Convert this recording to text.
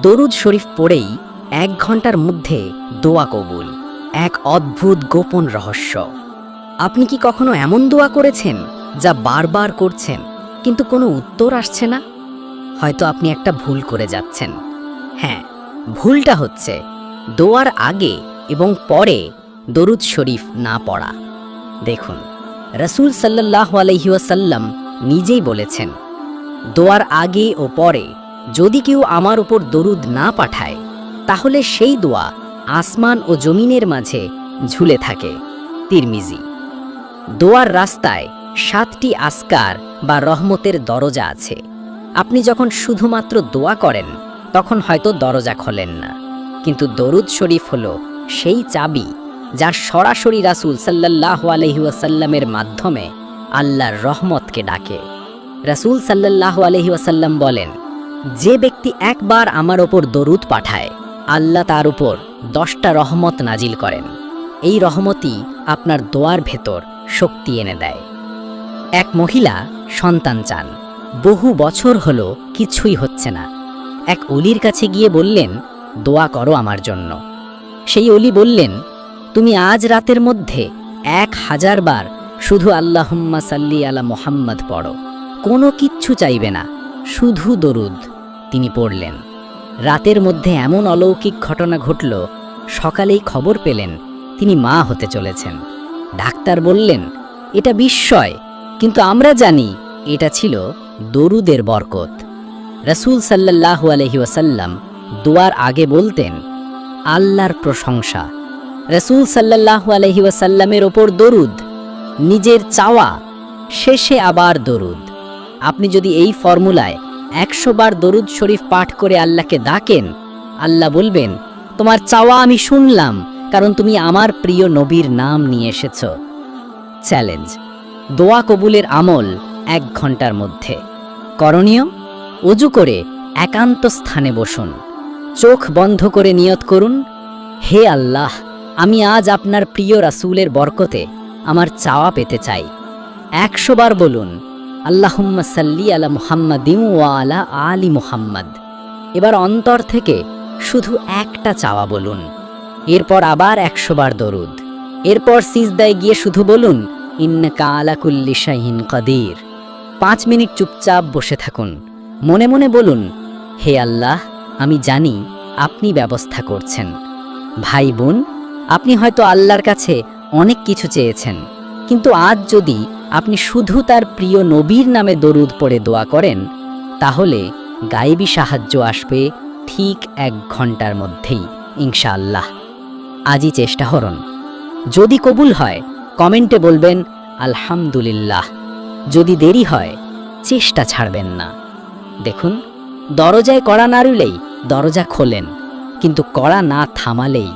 দরুদ শরীফ পড়েই 1 ঘন্টার মধ্যে দোয়া কবুল। এক অদ্ভুত গোপন রহস্য। আপনি কি কখনো এমন দোয়া করেছেন যা বারবার করছেন কিন্তু কোনো উত্তর আসছে না? হয়তো আপনি একটা ভুল করে যাচ্ছেন। হ্যাঁ, ভুলটা হচ্ছে দোয়ার আগে এবং পরে দরুদ শরীফ না পড়া। দেখুন, রাসূল সাল্লাল্লাহু আলাইহি ওয়াসাল্লাম নিজেই বলেছেন, দোয়ার আগে ও পরে যদি কেউ আমার উপর দরুদ না পাঠায় তাহলে সেই দোয়া আসমান ও জমিনের মাঝে ঝুলে থাকে। তিরমিজি। দোয়ার রাস্তায় 7টি আসকার বা রহমতের দরজা আছে। আপনি যখন শুধুমাত্র দোয়া করেন তখন হয়তো দরজা খোলেন না, কিন্তু দরুদ শরীফ হলো সেই চাবি যা সরাসরি রাসূল সাল্লাল্লাহু আলাইহি ওয়াসাল্লামের মাধ্যমে আল্লাহর রহমতকে ডাকে। রাসূল সাল্লাল্লাহু আলাইহি ওয়াসাল্লাম বলেন, যে ব্যক্তি একবার আমার ওপর দরুদ পাঠায় আল্লাহ তার উপর 10টা রহমত নাজিল করেন। এই রহমতই আপনার দোয়ার ভেতর শক্তি এনে দেয়। এক মহিলা সন্তান চান, বহু বছর হলো কিছুই হচ্ছে না। এক অলির কাছে গিয়ে বললেন, দোয়া করো আমার জন্য। সেই অলি বললেন, তুমি আজ রাতের মধ্যে 1000 বার শুধু আল্লাহুম্মা সাল্লি আলা মুহাম্মাদ পড়ো, কোনো কিচ্ছু চাইবে না, শুধু দরুদ। তিনি পড়লেন। রাতের মধ্যে এমন অলৌকিক ঘটনা ঘটল, সকালেই খবর পেলেন তিনি মা হতে চলেছেন। ডাক্তার বললেন, এটা বিস্ময়, কিন্তু আমরা জানি এটা ছিল দরুদের বরকত। রাসূল সাল্লাল্লাহু আলাইহি ওয়াসাল্লাম দোয়ার আগে বলতেন, আল্লাহর প্রশংসা, রাসূল সাল্লাল্লাহু আলাইহি ওয়াসাল্লামের ওপর দরুদ, নিজের চাওয়া, শেষে আবার দরুদ। আপনি যদি এই ফর্মুলায় 100 বার দরুদ শরীফ পাঠ করে আল্লাহকে ডাকেন, আল্লাহ বলবেন, তোমার চাওয়া আমি শুনলাম, কারণ তুমি আমার প্রিয় নবীর নাম নিয়ে এসেছ। চ্যালেঞ্জ, দোয়া কবুলের আমল 1 ঘন্টার মধ্যে। করণীয়, অজু করে একান্ত স্থানে বসুন, চোখ বন্ধ করে নিয়ত করুন, হে আল্লাহ, আমি আজ আপনার প্রিয় রাসূলের বরকতে আমার চাওয়া পেতে চাই। 100 বার বলুন, আল্লাহুম্মা সাল্লি আলা মুহাম্মাদিন ওয়া আলা আলি মুহাম্মাদ। এবার অন্তর থেকে শুধু একটা চাওয়া বলুন। এরপর আবার 100 বার দরুদ। এরপর সিজদায় গিয়ে শুধু বলুন, ইন্নাকা আলা কুল্লি শাইইন কাদির। 5 মিনিট চুপচাপ বসে থাকুন, মনে মনে বলুন, হে আল্লাহ, আমি জানি আপনি ব্যবস্থা করছেন। ভাই বোন, আপনি হয়তো আল্লাহর কাছে অনেক কিছু চেয়েছেন, কিন্তু আজ যদি আপনি শুধু তার প্রিয় নবীর নামে দরুদ পড়ে দোয়া করেন, তাহলে গায়েবী সাহায্য আসবে ঠিক 1 ঘন্টার মধ্যেই ইনশাআল্লাহ। আজই চেষ্টা করুন। যদি কবুল হয় কমেন্টে বলবেন আলহামদুলিল্লাহ। যদি দেরি হয় চেষ্টা ছাড়বেন না। দেখুন, দরজায় কড়া নাড়লেই দরজা খোলেন, কিন্তু কড়া না থামালেই